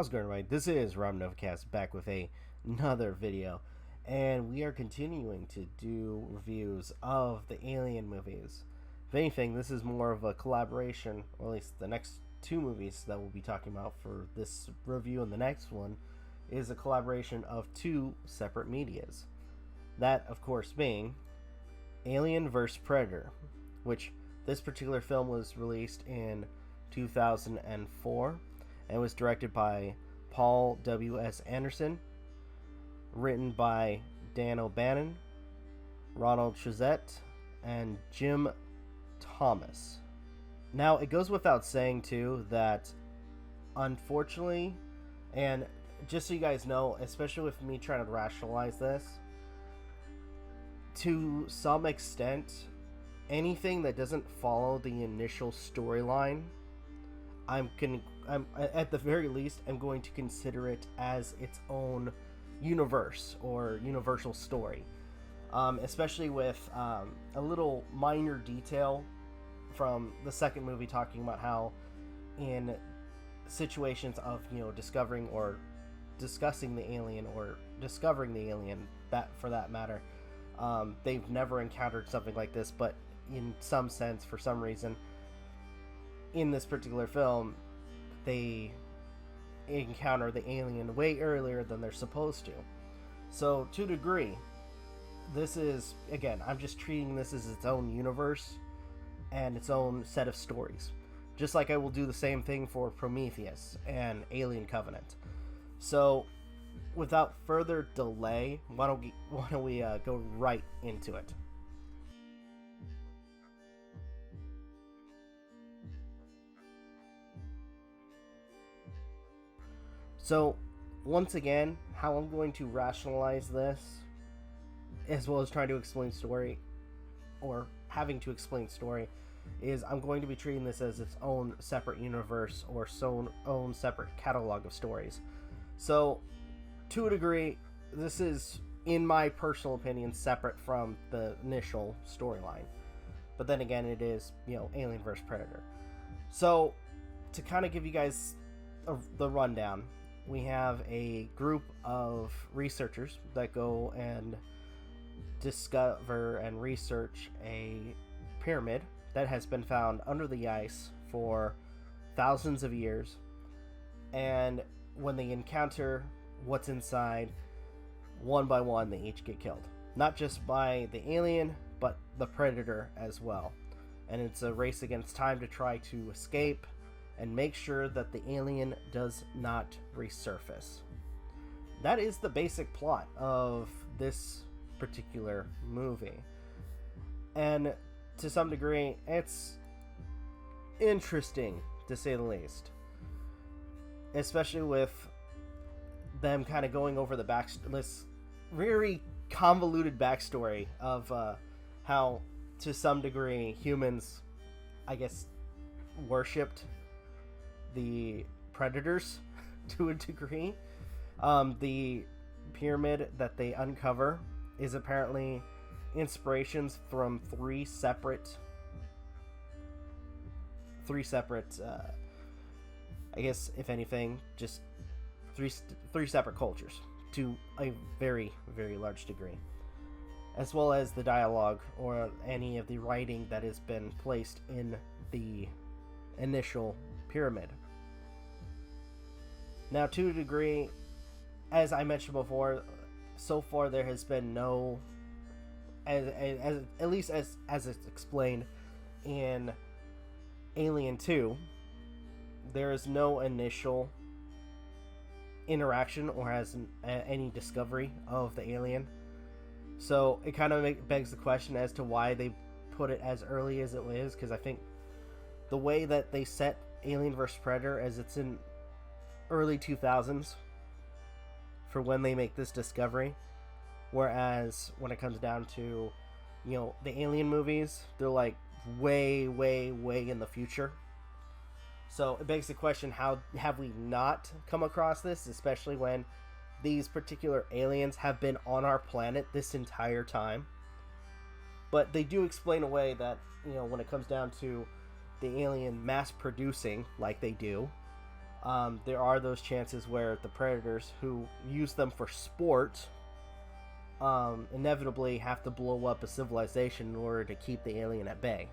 How's it going, everybody? This is Rob Novakast back with another video, and we are continuing to do reviews of the Alien movies. If anything, this is more of a collaboration, or at least the next two movies that we'll be talking about for this review and the next one is a collaboration of two separate medias. That, of course, being Alien vs. Predator, which this particular film was released in 2004 and was directed by Paul W.S. Anderson, written by Dan O'Bannon, Ronald Chazette, and Jim Thomas. Now, it goes without saying, too, that unfortunately, and just so you guys know, especially with me trying to rationalize this, to some extent, anything that doesn't follow the initial storyline, I'm at the very least, I'm going to consider it as its own universe or universal story. Especially with a little minor detail from the second movie talking about how in situations of, discovering or discussing the alien or discovering the alien, that for that matter, they've never encountered something like this, but in some sense, for some reason, in this particular film, they encounter the alien way earlier than they're supposed to. So, to a degree, this is, again, I'm just treating this as its own universe and its own set of stories. Just like I will do the same thing for Prometheus and Alien Covenant. So, without further delay, why don't we go right into it. So, once again, how I'm going to rationalize this, as well as trying to explain story, or having to explain story, is I'm going to be treating this as its own separate universe or own separate catalog of stories. So, to a degree, this is, in my personal opinion, separate from the initial storyline. But then again, it is, Alien vs. Predator. So, to kind of give you guys the rundown, we have a group of researchers that go and discover and research a pyramid that has been found under the ice for thousands of years. And when they encounter what's inside, one by one, they each get killed. Not just by the alien, but the predator as well. And it's a race against time to try to escape and make sure that the alien does not resurface. That is the basic plot of this particular movie. And to some degree, it's interesting, to say the least. Especially with them kind of going over this very convoluted backstory of how, to some degree, humans, I guess, worshipped the predators to a degree. The pyramid that they uncover is apparently inspirations from three separate I guess, if anything, just three separate cultures to a very, very large degree, as well as the dialogue or any of the writing that has been placed in the initial pyramid. Now, to a degree, as I mentioned before, so far there has been no, at least as it's explained in Alien 2, there is no initial interaction or any discovery of the alien. So it kind of begs the question as to why they put it as early as it is, because I think the way that they set Alien vs. Predator as it's in early 2000s for when they make this discovery, whereas when it comes down to, the Alien movies, they're like way, way, way in the future. So it begs the question, how have we not come across this, especially when these particular aliens have been on our planet this entire time? But they do explain away that, when it comes down to the alien mass producing like they do, There are those chances where the predators who use them for sport inevitably have to blow up a civilization in order to keep the alien at bay.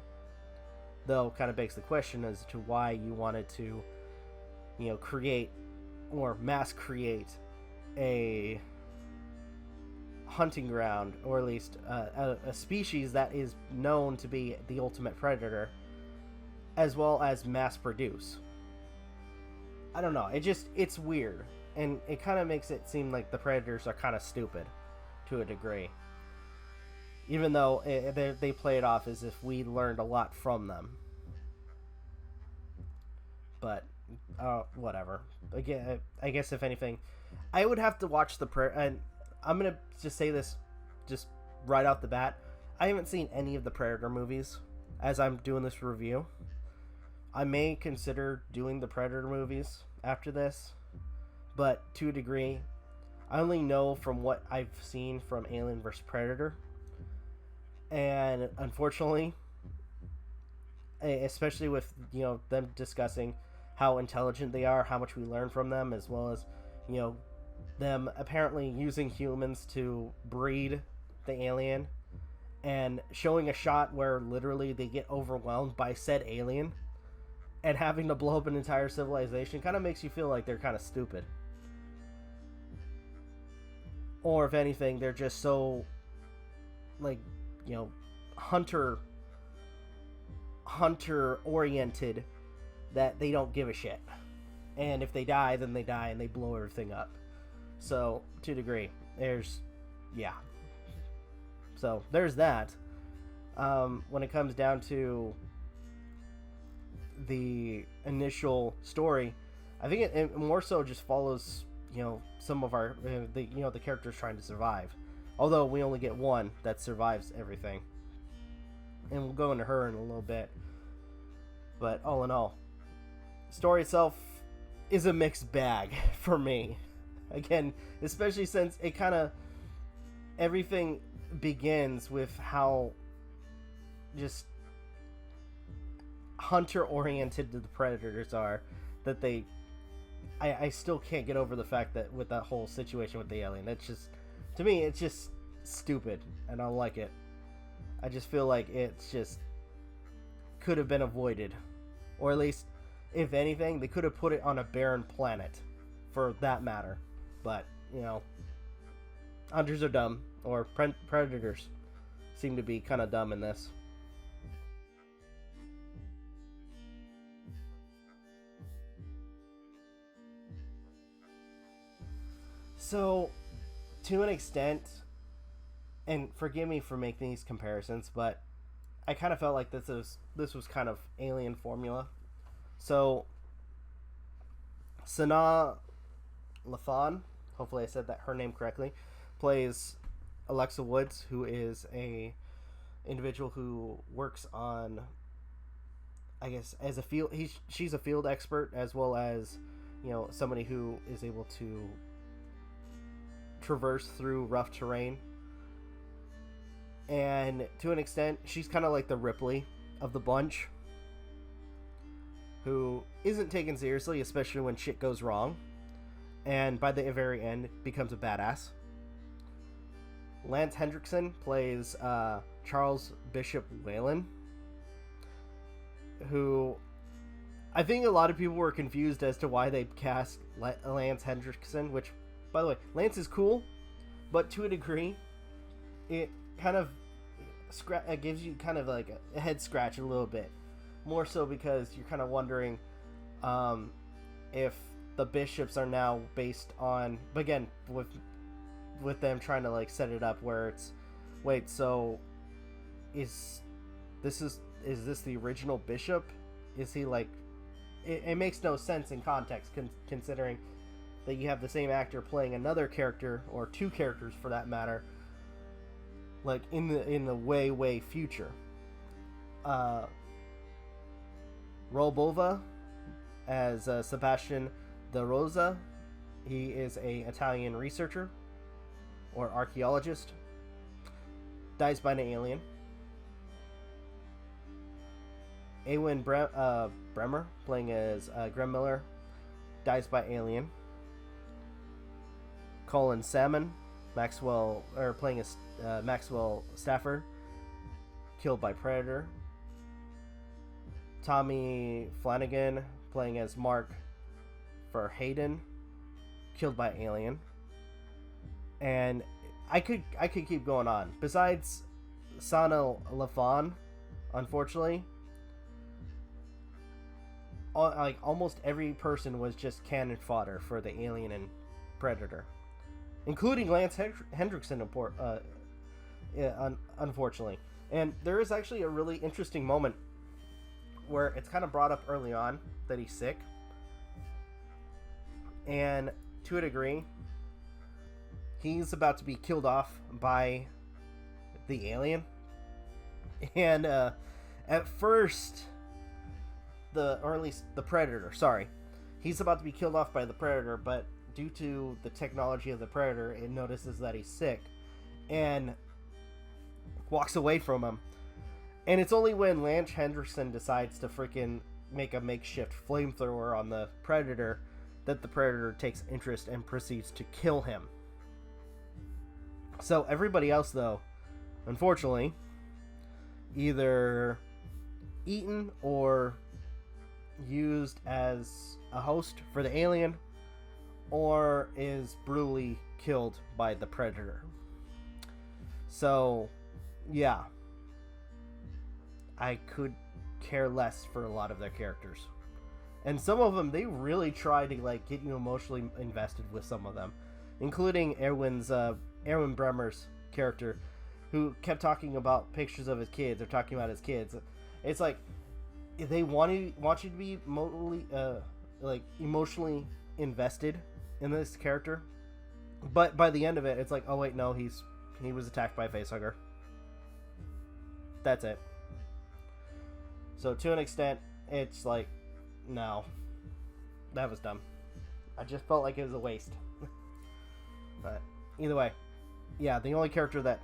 Though, kind of begs the question as to why you wanted to, create or mass create a hunting ground, or at least a species that is known to be the ultimate predator, as well as mass produce. I don't know. It's weird, and it kind of makes it seem like the predators are kind of stupid, to a degree. Even though they play it off as if we learned a lot from them. But whatever. Again, I guess if anything, I would have to watch and I'm gonna just say this, just right off the bat. I haven't seen any of the Predator movies as I'm doing this review. I may consider doing the Predator movies after this, but to a degree, I only know from what I've seen from Alien vs. Predator. And unfortunately, especially with, them discussing how intelligent they are, how much we learn from them, as well as, them apparently using humans to breed the alien, and showing a shot where literally they get overwhelmed by said alien and having to blow up an entire civilization, kind of makes you feel like they're kind of stupid. Or if anything, they're just so, like, hunter oriented that they don't give a shit. And if they die, then they die and they blow everything up. So, to a degree, so there's that. When it comes down to the initial story, I think it more so just follows, some of our, the characters trying to survive. Although we only get one that survives everything. And we'll go into her in a little bit. But all in all, the story itself is a mixed bag for me. Again, especially since it kind of, everything begins with how just hunter-oriented the predators are, that I still can't get over the fact that with that whole situation with the alien, it's just, to me, it's just stupid, and I don't like it. I just feel like it's just could have been avoided, or at least, if anything, they could have put it on a barren planet, for that matter. But hunters are dumb, or predators seem to be kind of dumb in this. So, to an extent, and forgive me for making these comparisons, but I kind of felt like this was kind of Alien formula. So, Sanaa Lathan, hopefully I said her name correctly, plays Alexa Woods, who is a individual who works on, I guess, as a field. She's a field expert, as well as somebody who is able to traverse through rough terrain. And to an extent, she's kind of like the Ripley of the bunch, who isn't taken seriously, especially when shit goes wrong, and by the very end becomes a badass. Lance Hendrickson plays Charles Bishop Whalen, who I think a lot of people were confused as to why they cast Lance Hendrickson, which, by the way, Lance is cool, but to a degree, it kind of it gives you kind of like a head scratch a little bit. More so because you're kind of wondering if the bishops are now based on, but again, with them trying to like set it up where it's, wait, so is this the original bishop? Is he like, it makes no sense in context considering that you have the same actor playing another character, or two characters for that matter, like in the way future. Rolbova as Sebastian De Rosa. He is a Italian researcher or archaeologist. Dies by an alien. Eowyn Bremer playing as Graham Miller. dies by alien. Colin Salmon, playing as Maxwell Stafford, killed by Predator. Tommy Flanagan, playing as Mark Verheiden, killed by alien. And I could keep going on. Besides Sana Lafon, unfortunately, almost every person was just cannon fodder for the alien and Predator, including Lance Hendrickson, unfortunately. And there is actually a really interesting moment where it's kind of brought up early on that he's sick, and to a degree, he's about to be killed off by the alien. And at first, or at least the Predator, sorry. He's about to be killed off by the Predator, but due to the technology of the Predator, it notices that he's sick and walks away from him. And it's only when Lance Henderson decides to freaking make a makeshift flamethrower on the Predator that the Predator takes interest and proceeds to kill him. So everybody else, though, unfortunately, either eaten or used as a host for the alien, or is brutally killed by the Predator. So, yeah. I could care less for a lot of their characters. And some of them, they really try to get you emotionally invested with some of them. Including Erwin Bremer's character, who kept talking about pictures of his kids, or talking about his kids. It's like, they want you to be emotionally invested in this character, but by the end of it, it's like, oh wait, no, he was attacked by a facehugger. That's it. So to an extent, it's like, no, that was dumb. I just felt like it was a waste. But either way, yeah, the only character that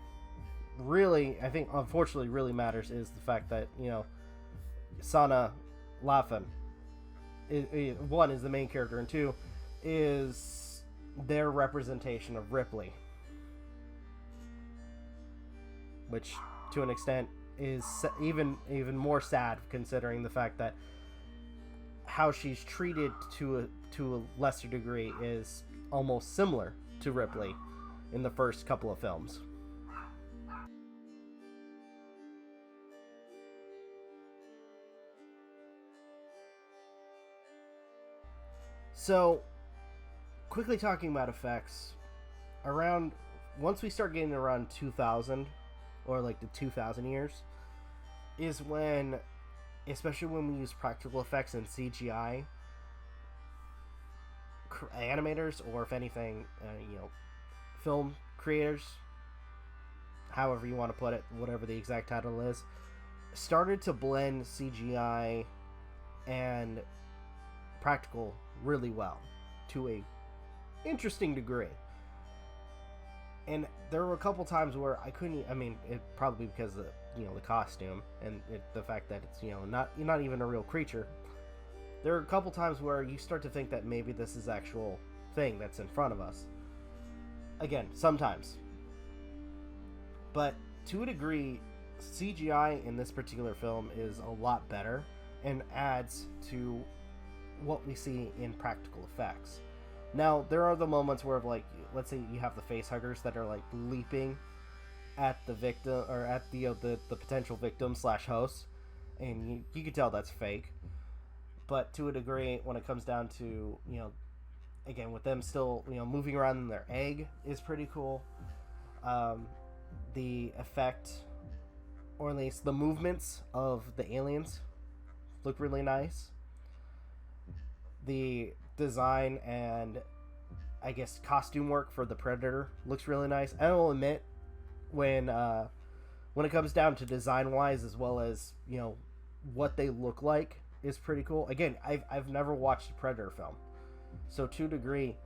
really, I think, unfortunately, really matters is the fact that, Sana Lafon, one, is the main character, and two, is their representation of Ripley, which to an extent is even more sad, considering the fact that how she's treated to a lesser degree is almost similar to Ripley in the first couple of films. So, quickly talking about effects, once we start getting around 2000, or the 2000 years, is when, especially when we use practical effects and CGI, animators, or if anything, film creators, however you want to put it, whatever the exact title is, started to blend CGI and practical really well, to a interesting degree. And there were a couple times where I couldn't, it probably because of the costume and the fact that it's not even a real creature. There are a couple times where you start to think that maybe this is actual thing that's in front of us. Again, sometimes. But to a degree, CGI in this particular film is a lot better and adds to what we see in practical effects. Now, there are the moments where, let's say you have the facehuggers that are leaping at the victim, or at the potential victim / host, and you can tell that's fake. But to a degree, when it comes down to, again, with them still, moving around in their egg is pretty cool. The effect, or at least the movements of the aliens, look really nice. The design and, I guess, costume work for the Predator looks really nice. I will admit, when it comes down to design-wise, as well as, what they look like, is pretty cool. Again, I've never watched a Predator film, so to a degree,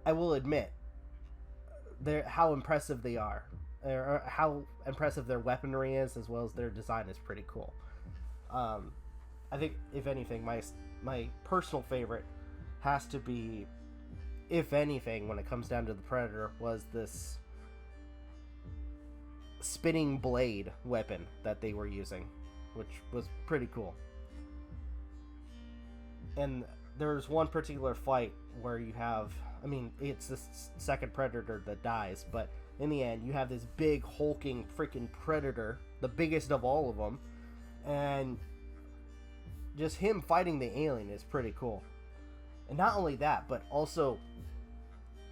I will admit how impressive they are, or how impressive their weaponry is, as well as their design is pretty cool. I think, if anything, my personal favorite has to be, if anything, when it comes down to the Predator, was this spinning blade weapon that they were using, which was pretty cool. And there's one particular fight where you have, I mean, it's the second Predator that dies, but in the end, you have this big, hulking, freaking Predator, the biggest of all of them, and just him fighting the alien is pretty cool. And not only that, but also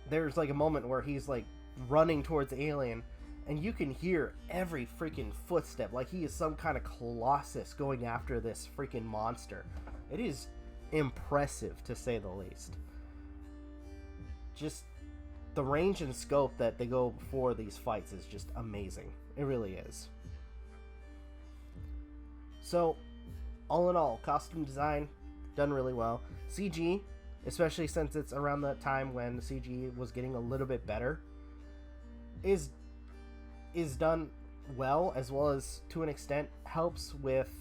there's like a moment where he's like running towards the alien, and you can hear every freaking footstep, like he is some kind of colossus going after this freaking monster. It is impressive, to say the least. Just the range and scope that they go for these fights is just amazing. It really is. So, all in all, costume design done really well. CG, especially since it's around the time when the CG was getting a little bit better, is done well as to an extent helps with,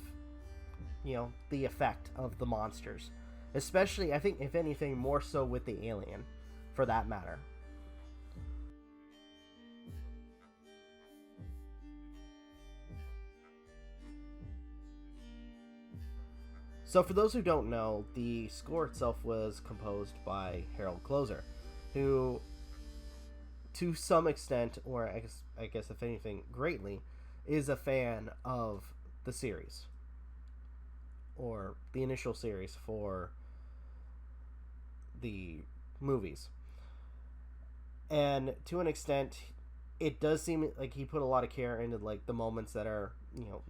you know, the effect of the monsters. Especially, I think, if anything, more so with the alien, for that matter. So for those who don't know, the score itself was composed by Harold Closer, who, to some extent, or I guess if anything, greatly, is a fan of the series, or the initial series for the movies. And to an extent, it does seem like he put a lot of care into like the moments that are, you know,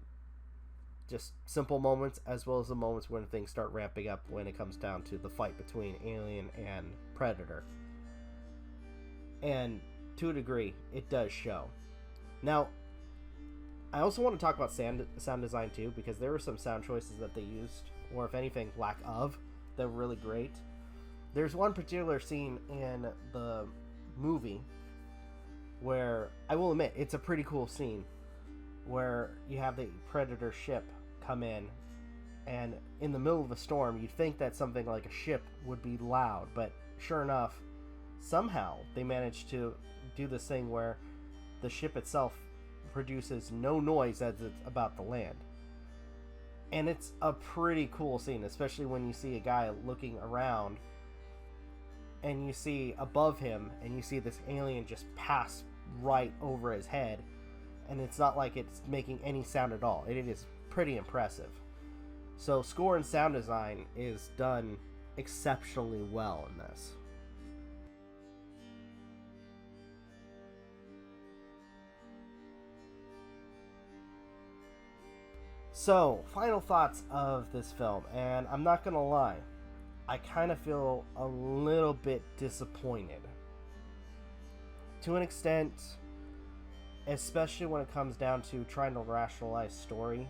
just simple moments, as well as the moments when things start ramping up when it comes down to the fight between alien and Predator. And to a degree, it does show. Now, I also want to talk about sound design too, because there were some sound choices that they used, or if anything, lack of, that were really great. There's one particular scene in the movie where, I will admit, it's a pretty cool scene, where you have the Predator ship come in, and in the middle of a storm, you'd think that something like a ship would be loud, but sure enough, somehow they managed to do this thing where the ship itself produces no noise as it's about to land. And it's a pretty cool scene, especially when you see a guy looking around and you see above him and you see this alien just pass right over his head, and it's not like it's making any sound at all. It is pretty impressive. So score and sound design is done exceptionally well in this. So, final thoughts of this film, and I'm not gonna lie, I kind of feel a little bit disappointed. To an extent, especially when it comes down to trying to rationalize story.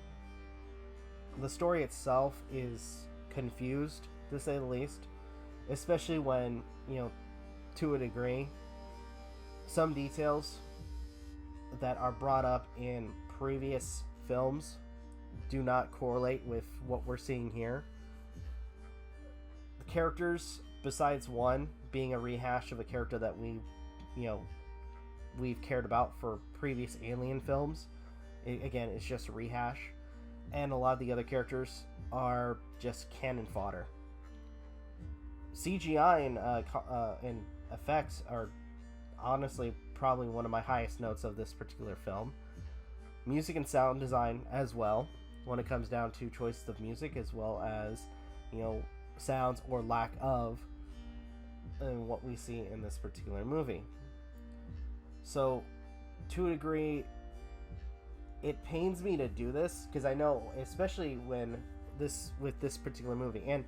The story itself is confused, to say the least, especially when, you know, to a degree, some details that are brought up in previous films do not correlate with what we're seeing here. The characters, besides one being a rehash of a character that we've cared about for previous Alien films, again, it's just a rehash, and a lot of the other characters are just cannon fodder. CGI and effects are honestly probably one of my highest notes of this particular film. Music and sound design as well, when it comes down to choices of music, as well as, you know, sounds or lack of in what we see in this particular movie. So, to a degree, it pains me to do this, because I know, especially with this particular movie, and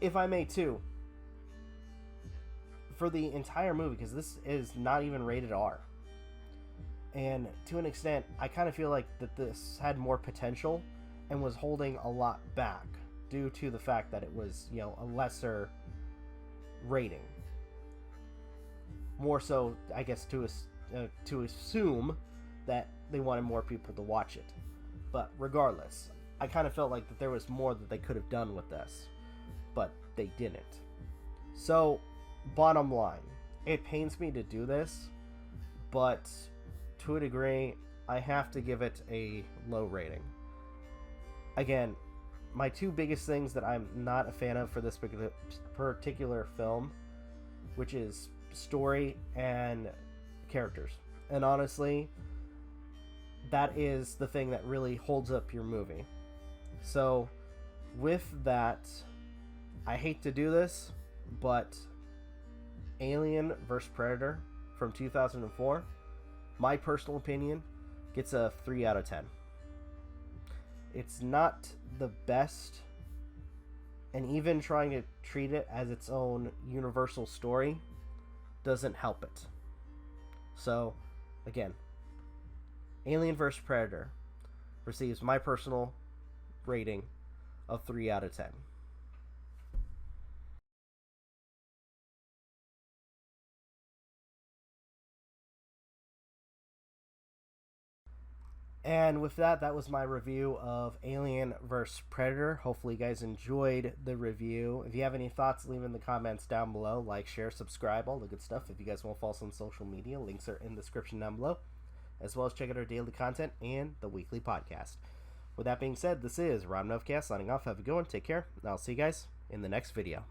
if I may too, for the entire movie, because this is not even rated R, and to an extent, I kind of feel like that this had more potential and was holding a lot back due to the fact that it was, you know, a lesser rating. More so, I guess, to assume that they wanted more people to watch it. But regardless, I kind of felt like that there was more that they could have done with this, but they didn't. So, bottom line, it pains me to do this, but to a degree, I have to give it a low rating. Again, my two biggest things that I'm not a fan of for this particular film, which is story and characters. And honestly, that is the thing that really holds up your movie. So, with that, I hate to do this, but Alien vs. Predator from 2004, my personal opinion, gets a 3 out of 10. It's not the best, and even trying to treat it as its own universal story doesn't help it. So, again, Alien vs. Predator receives my personal rating of 3 out of 10. And with that, that was my review of Alien vs. Predator. Hopefully you guys enjoyed the review. If you have any thoughts, leave in the comments down below. Like, share, subscribe, all the good stuff. If you guys want to follow us on social media, links are in the description down below. As well as check out our daily content and the weekly podcast. With that being said, this is Novakast signing off. Have a good one. Take care. And I'll see you guys in the next video.